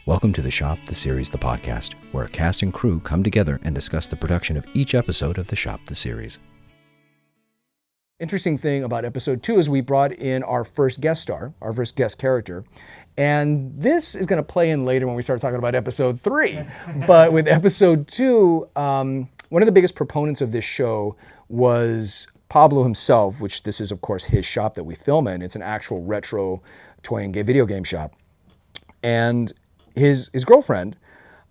Welcome to The Shop, the Series, the podcast, where a cast and crew come together and discuss the production of each episode of The Shop, the Series. Interesting thing about episode 2 is we brought in our first guest star, our first guest character, and this is going to play in later when we start talking about episode 3. But with episode 2, one of the biggest proponents of this show was Pablo himself, which this is, of course, his shop that we film in. It's an actual retro toy and video game shop. And his girlfriend,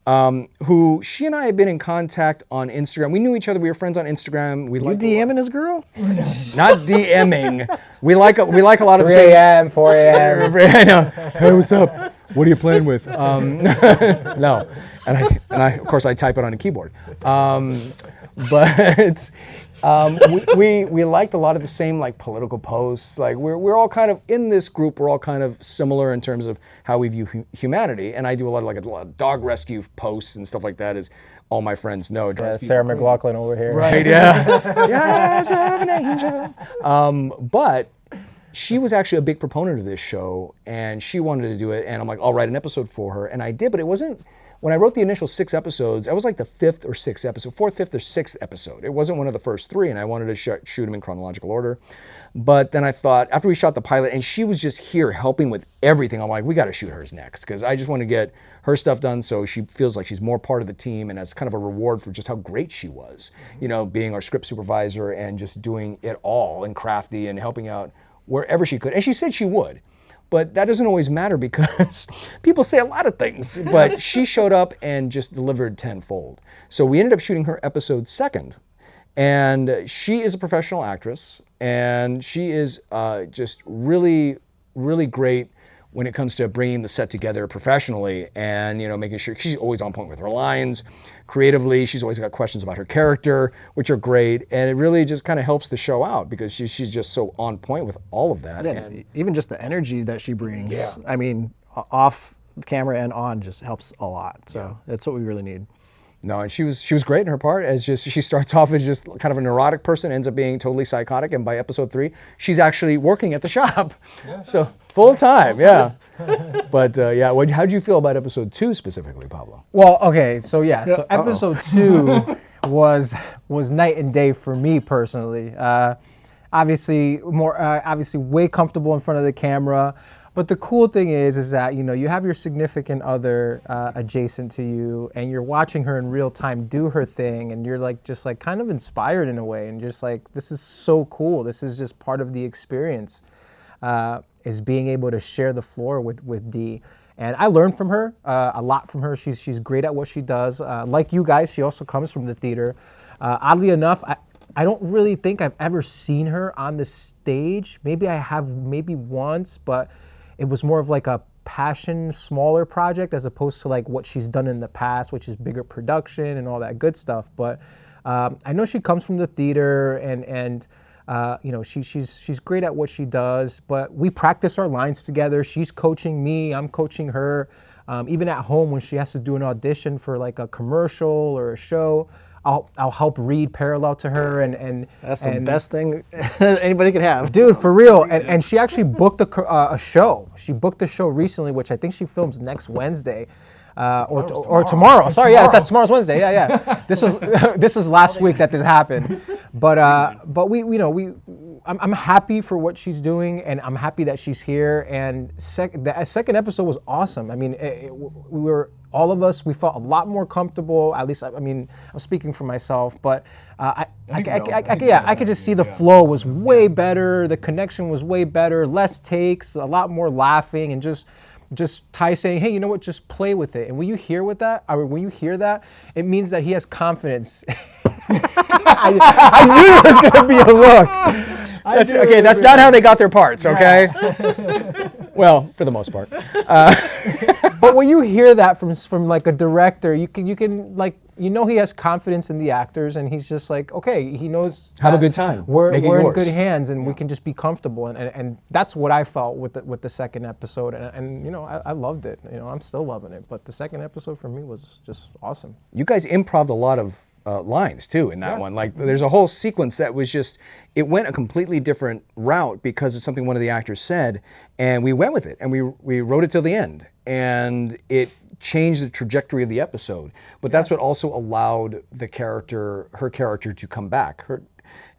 who she and I have been in contact on Instagram. We knew each other. We were friends on Instagram. We You DMing his girl? Not DMing. We like a lot of the 3 same. a.m., 4 a.m. I know. Hey, what's up? What are you playing with? No, and I of course I type it on a keyboard. But we liked a lot of the same like political posts. Like we're all kind of in this group. We're all kind of similar in terms of how we view humanity. And I do a lot of dog rescue posts and stuff like that, as all my friends know. Yeah, Sarah McLachlan over here. Right? Yeah. Yes, I have an angel. But she was actually a big proponent of this show, and she wanted to do it. And I'm like, I'll write an episode for her, and I did. But it wasn't. When I wrote the initial 6 episodes, that was like the 5th or 6th episode, 4th, 5th, or 6th episode. It wasn't one of the first 3, and I wanted to shoot them in chronological order. But then I thought, after we shot the pilot, and she was just here helping with everything, I'm like, we got to shoot hers next, because I just want to get her stuff done so she feels like she's more part of the team, and as kind of a reward for just how great she was, you know, being our script supervisor and just doing it all and crafty and helping out wherever she could. And she said she would. But that doesn't always matter because people say a lot of things. But she showed up and just delivered tenfold. So we ended up shooting her episode 2nd. And she is a professional actress. And she is just really, really great when it comes to bringing the set together professionally and, you know, making sure she's always on point with her lines. Creatively, she's always got questions about her character, which are great. And it really just kind of helps the show out because she's just so on point with all of that. Yeah, and even just the energy that she brings. Yeah. I mean, off the camera and on just helps a lot. So that's what we really need. No, and she was great in her part. As just she starts off as just kind of a neurotic person, ends up being totally psychotic, and by episode 3, she's actually working at the shop, so full time, yeah. But how'd you feel about episode 2 specifically, Pablo? Well, okay, so so episode 2 was night and day for me personally. Obviously way comfortable in front of the camera. But the cool thing is that, you know, you have your significant other adjacent to you, and you're watching her in real time do her thing, and you're like just like kind of inspired in a way, and just like, this is so cool. This is just part of the experience, is being able to share the floor with Dee. And I learned from her a lot from her. She's great at what she does. Like you guys, she also comes from the theater. Oddly enough, I don't really think I've ever seen her on the stage. Maybe I have, maybe once, but it was more of like a passion, smaller project as opposed to like what she's done in the past, which is bigger production and all that good stuff. But I know she comes from the theater, and you know, she's great at what she does. But we practice our lines together. She's coaching me, I'm coaching her. Even at home when she has to do an audition for like a commercial or a show, I'll help read parallel to her, and That's the best thing anybody could have. Dude, for real. And she actually booked a show. She booked a show recently, which I think she films next Wednesday. Or tomorrow. Sorry, yeah, that's tomorrow's Wednesday. Yeah. This is last week that this happened. But we you know, I'm happy for what she's doing, and I'm happy that she's here. And the second episode was awesome. I mean, we were, all of us, we felt a lot more comfortable. At least, I mean, I'm speaking for myself, but I could just see the flow was way better. The connection was way better. Less takes, a lot more laughing, and just Ty saying, hey, you know what, just play with it. And when you hear that, it means that he has confidence. I knew it was going to be a look. That's not how they got their parts, okay? Well, for the most part. But when you hear that from like a director, you can like, you know, he has confidence in the actors, and he's just like, okay, he knows. Have a good time. We're in good hands, and we can just be comfortable, and that's what I felt with the second episode, and you know, I loved it. You know, I'm still loving it, but the second episode for me was just awesome. You guys improv'd a lot of lines too in that one. Like there's a whole sequence that was just, it went a completely different route because of something one of the actors said, and we went with it, and we wrote it till the end. and it changed the trajectory of the episode. But that's what also allowed her character to come back. Her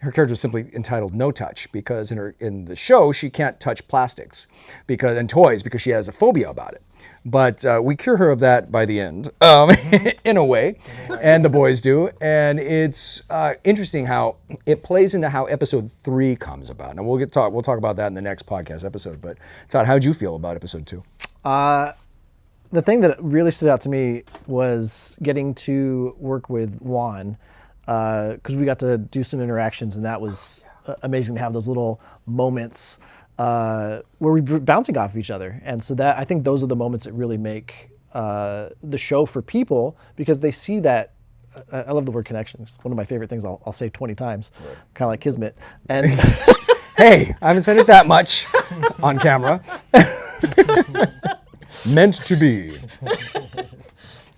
character was simply entitled No Touch, because in the show she can't touch plastics and toys because she has a phobia about it. But we cure her of that by the end, in a way, and the boys do. And it's interesting how it plays into how episode 3 comes about. And we'll talk about that in the next podcast episode. But Todd, how'd you feel about episode 2? The thing that really stood out to me was getting to work with Juan, because we got to do some interactions, and that was amazing to have those little moments where we were bouncing off of each other. And so I think those are the moments that really make the show for people, because they see that. I love the word connection. It's one of my favorite things I'll say 20 times, kind of like Kismet. And hey, I haven't said it that much on camera. Meant to be.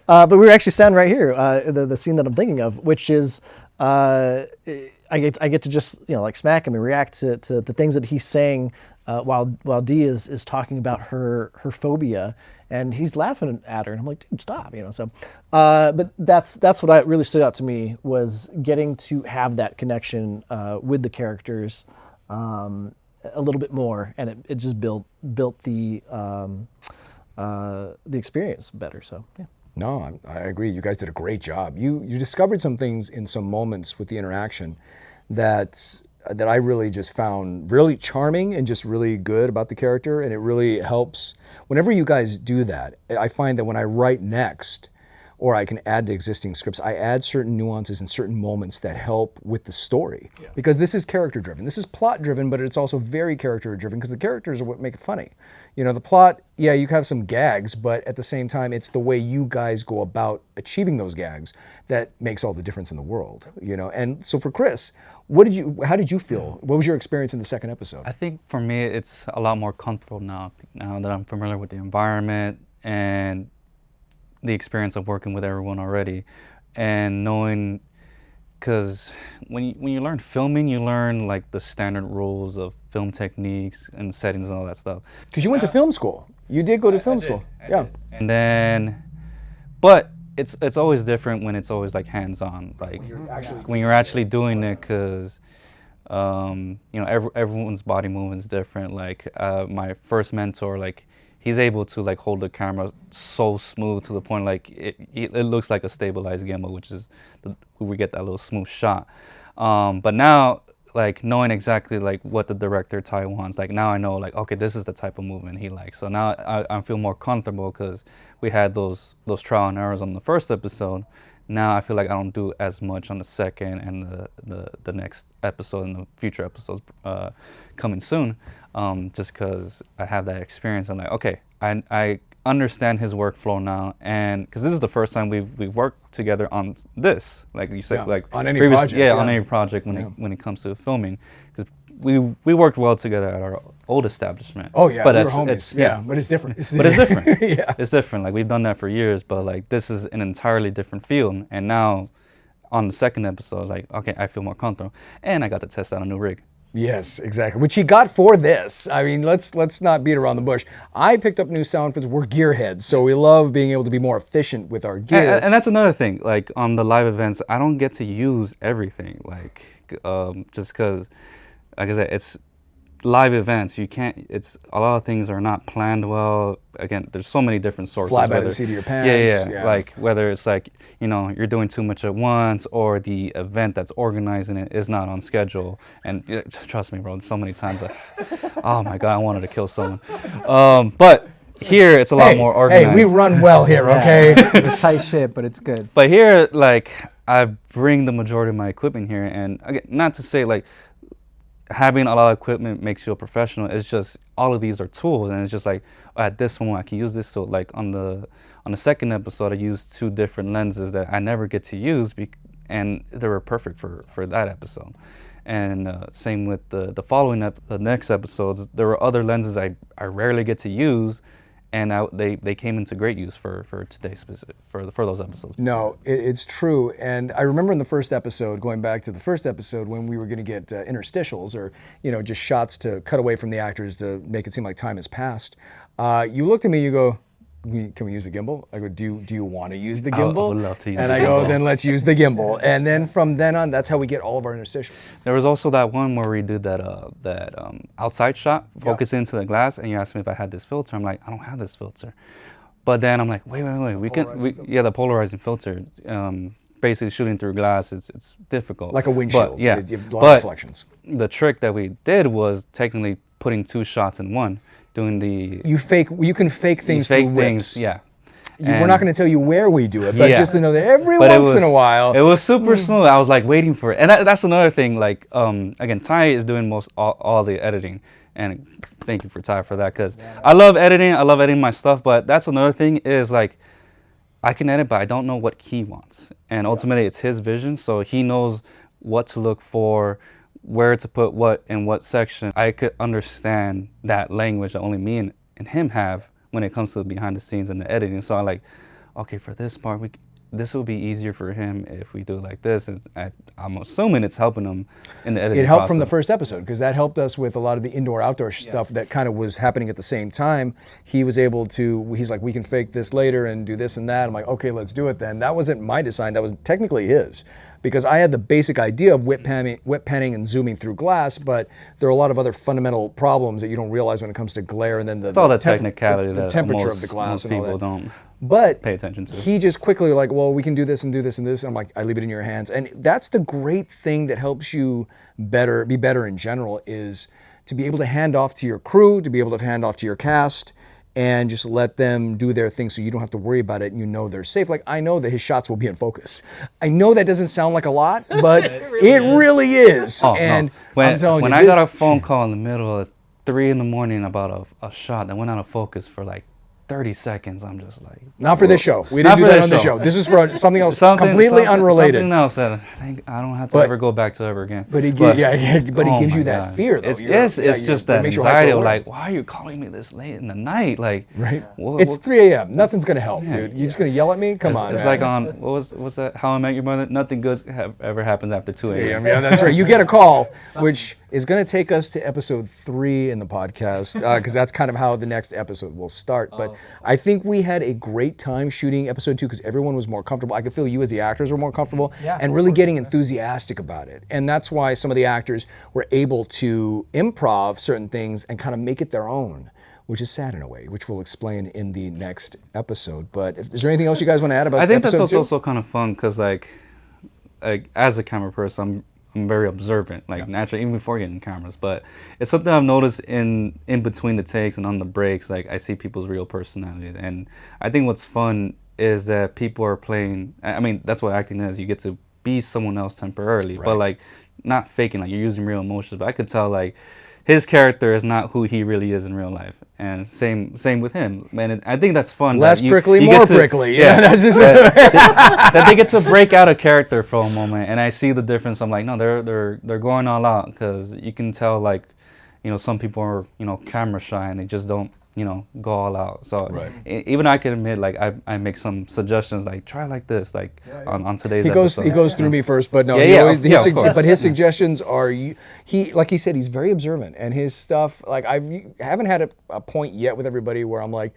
But we were actually standing right here, the scene that I'm thinking of, which is I get to just like smack him and react to the things that he's saying while Dee is talking about her phobia, and he's laughing at her, and I'm like, dude, stop, So, but that's what really stood out to me, was getting to have that connection with the characters a little bit more, and it just built the experience better. So yeah. No, I agree. You guys did a great job. You discovered some things in some moments with the interaction that I really just found really charming and just really good about the character, and it really helps. Whenever you guys do that, I find that when I write next, or I can add to existing scripts, I add certain nuances and certain moments that help with the story. Yeah. Because this is character driven. This is plot driven, but it's also very character driven, because the characters are what make it funny. The plot, yeah, you have some gags, but at the same time, it's the way you guys go about achieving those gags that makes all the difference in the world. And so for Chris, how did you feel? What was your experience in the second episode? I think for me, it's a lot more comfortable now that I'm familiar with the environment and the experience of working with everyone already, and knowing, because when you learn filming, you learn like the standard rules of film techniques and settings and all that stuff. Because you went to film school. You did go to film school. Yeah. And then, but it's always different when it's always like hands-on, like when you're actually doing it, because everyone's body movement is different. Like my first mentor, like, he's able to like hold the camera so smooth to the point like it looks like a stabilized gimbal, which is we get that little smooth shot. But now, like, knowing exactly like what the director Ty wants, like now I know like, okay, this is the type of movement he likes. So now I feel more comfortable, because we had those trial and errors on the first episode. Now I feel like I don't do as much on the second and the next episode and the future episodes coming soon, just because I have that experience. I'm like, okay, I understand his workflow now, and because this is the first time we've worked together on this, like you said, like on any project, on any project when it comes to filming, because we worked well together at our old establishment. Oh yeah, but we were homies. Yeah, but it's different. But it's different. Yeah, it's different. Like, we've done that for years, but like this is an entirely different field. And now, on the second episode, I was like, okay, I feel more comfortable, and I got to test out a new rig. Yes, exactly. Which he got for this. I mean, let's not beat around the bush. I picked up new sound because we're gearheads, so we love being able to be more efficient with our gear. And that's another thing. Like, on the live events, I don't get to use everything. Like, just because, like I said, it's live events. You can't. It's a lot of things are not planned well. Again, there's so many different sources. Fly by the seat of your pants. Yeah. Like, whether it's like, you're doing too much at once, or the event that's organizing it is not on schedule. And trust me, bro, so many times, oh my God, I wanted to kill someone. But here it's a lot more organized. Hey, we run well here, okay? It's a tight ship, but it's good. But here, like, I bring the majority of my equipment here, and again, not to say like having a lot of equipment makes you a professional. It's just all of these are tools, and it's just like, at this moment I can use this. So like on the second episode, I used 2 different lenses that I never get to use, and they were perfect for that episode. And same with the following the next episodes, there were other lenses I rarely get to use, and they came into great use for today's specific for those episodes. No, it's true. And I remember in the first episode, going back to the first episode, when we were going to get interstitials, or just shots to cut away from the actors to make it seem like time has passed. You looked at me, you go, can we use the gimbal? I go, do you want to use the I gimbal? would love to use and the I go, gimbal. then let's use the gimbal. And then from then on, that's how we get all of our interstitials. There was also that one where we did that outside shot, focus into the glass, and you asked me if I had this filter. I'm like, I don't have this filter. But then I'm like, wait, the polarizing filter. Basically shooting through glass, it's difficult. Like a windshield. But, yeah, You have a lot of reflections. the trick that we did was technically putting 2 shots in one, doing the You can fake things through whips. yeah. We're not going to tell you where we do it, but Yeah. just to know that every But once in a while. it was super smooth. I was like waiting for it, and that's another thing. Like again, Ty is doing all the editing, and thank you for Ty for that, because I love editing. I love editing my stuff, but that's another thing is like I can edit, but I don't know what he wants, and ultimately it's his vision, so he knows what to look for, where to put what in what section. I could understand that language that only me and him have when it comes to the behind the scenes and the editing. So I'm like, okay, for this part, this will be easier for him if we do it like this. And I'm assuming it's helping him in the editing It helped from the process. first episode because that helped us with a lot of the indoor-outdoor stuff that kind of was happening at the same time. He was able to, he's like, we can fake this later and do this and that. I'm like, okay, let's do it then. That wasn't my design, that was technically his. Because I had the basic idea of whip panning and zooming through glass, but there are a lot of other fundamental problems that you don't realize when it comes to glare and then It's all the temp- technicality the that temperature most, of the glass most and all people that. don't But pay attention to. he just quickly like, well, we can do this and do this and this. And I'm like, I leave it in your hands. And that's the great thing that helps you be better in general, is to be able to hand off to your crew, to be able to hand off to your cast, and just let them do their thing so you don't have to worry about it and you know they're safe. Like, I know that his shots will be in focus. I know that doesn't sound like a lot, but it really is. Oh, And no. I'm telling when you, I got this- a phone call in the middle of 3 a.m. about a shot that went out of focus for like 30 seconds, I'm just like, Not for this show. We Not didn't do for that this on this show. show. This is for something else completely unrelated. Something else that I think I don't have to But- ever go back to ever again. But he But- gives oh you my that God. fear, though. It's just that makes you anxiety of hyper-aware. like, why are you calling me this late in the night? Like, Right. what- It's what- 3 a.m. Nothing's gonna help, dude. You're just gonna yell at me? Come on, It's man. like on what's that? How I Met Your Mother. Nothing good ever happens after 2 a.m. Yeah, that's right. You get a call, which is going to take us to episode 3 in the podcast, because that's kind of how the next episode will start. But I think we had a great time shooting episode 2 because everyone was more comfortable. I could feel you as the actors were more comfortable and really getting enthusiastic about it. And that's why some of the actors were able to improv certain things and kind of make it their own, which is sad in a way, which we'll explain in the next episode. But is there anything else you guys want to add about I think that's episode 2? also kind of fun because like as a camera person, I'm very observant, like naturally, even before getting cameras. But it's something I've noticed in between the takes and on the breaks. Like I see people's real personalities, and I think what's fun is that people are playing. I mean, that's what acting is. You get to be someone else temporarily, but like not faking. Like you're using real emotions. But I could tell like his character is not who he really is in real life, and same with him. Man, I think that's fun. Less that you prickly, get more to- prickly. Yeah, That's just that they get to break out a character for a moment, and I see the difference. I'm like, no, they're going all out, because you can tell like, you know, some people are, you know, camera shy and they just don't, you know, go all out. So even I can admit, like I make some suggestions, like try like this, like on today's He goes episode. through me first, but no, Yeah, he yeah, always, of course. but his suggestions are he like he said, he's very observant, and his stuff, like I haven't had a point yet with everybody where I'm like,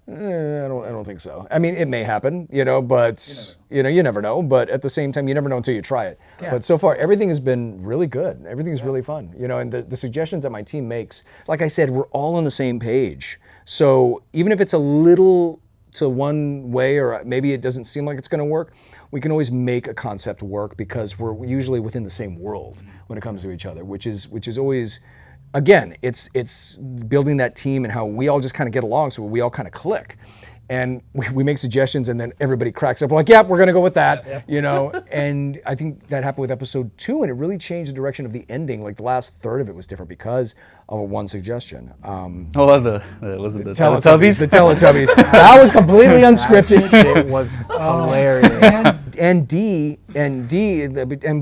I don't think so. I mean, it may happen, you know, but you never know. But at the same time, you never know until you try it. But so far, everything has been really good. Everything's really fun, you know. And the suggestions that my team makes, like I said, we're all on the same page. So even if it's a little to one way, or maybe it doesn't seem like it's going to work, we can always make a concept work because we're usually within the same world when it comes to each other, which is always. Again, it's building that team and how we all just kind of get along, so we all kind of click. And we make suggestions, and then everybody cracks up. We're like, yep, we're going to go with that, you know? And I think that happened with episode 2, and it really changed the direction of the ending. Like, the last third of it was different because of one suggestion. was it the Teletubbies. The Teletubbies. That was completely unscripted. It was hilarious. And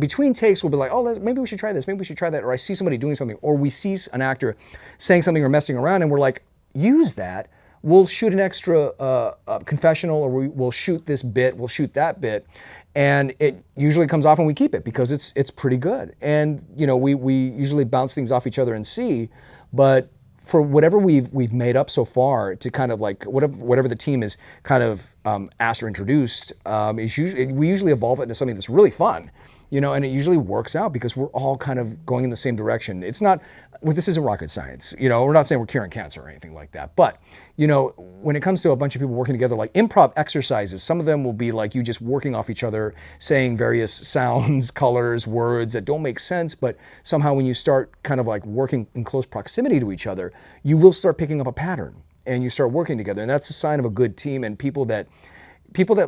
between takes, we'll be like, oh, maybe we should try this, maybe we should try that. Or I see somebody doing something, or we see an actor saying something or messing around, and we're like, use that. We'll shoot an extra confessional, or we'll shoot this bit, we'll shoot that bit. And it usually comes off and we keep it because it's pretty good. And, you know, we usually bounce things off each other and see, but for whatever we've made up so far to kind of like whatever the team is kind of asked or introduced, we usually evolve it into something that's really fun, and it usually works out because we're all kind of going in the same direction. It's not, this isn't rocket science, we're not saying we're curing cancer or anything like that, but when it comes to a bunch of people working together, like improv exercises, some of them will be like you just working off each other, saying various sounds, colors, words that don't make sense, but somehow when you start kind of like working in close proximity to each other, you will start picking up a pattern and you start working together. And that's a sign of a good team and people that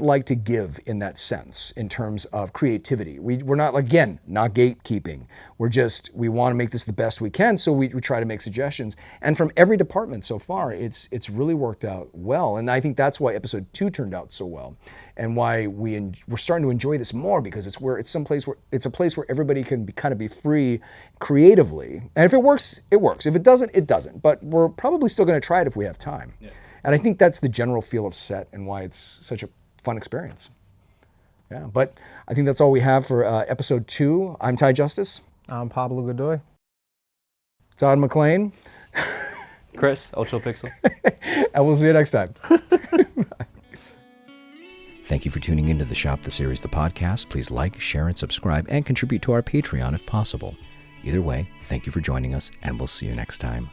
like to give in that sense in terms of creativity. We're not, again, not gatekeeping. We want to make this the best we can, so we try to make suggestions. And from every department so far, it's really worked out well. And I think that's why episode 2 turned out so well, and why we're starting to enjoy this more, because it's a place where everybody can kind of be free creatively. And if it works, it works. If it doesn't, it doesn't. But we're probably still going to try it if we have time. Yeah. And I think that's the general feel of set and why it's such a fun experience. Yeah, but I think that's all we have for episode 2. I'm Ty Justice. I'm Pablo Godoy. Todd McLean. Chris, Ocho Pixel. And we'll see you next time. Thank you for tuning into the Shop the Series, the podcast. Please like, share, and subscribe, and contribute to our Patreon if possible. Either way, thank you for joining us, and we'll see you next time.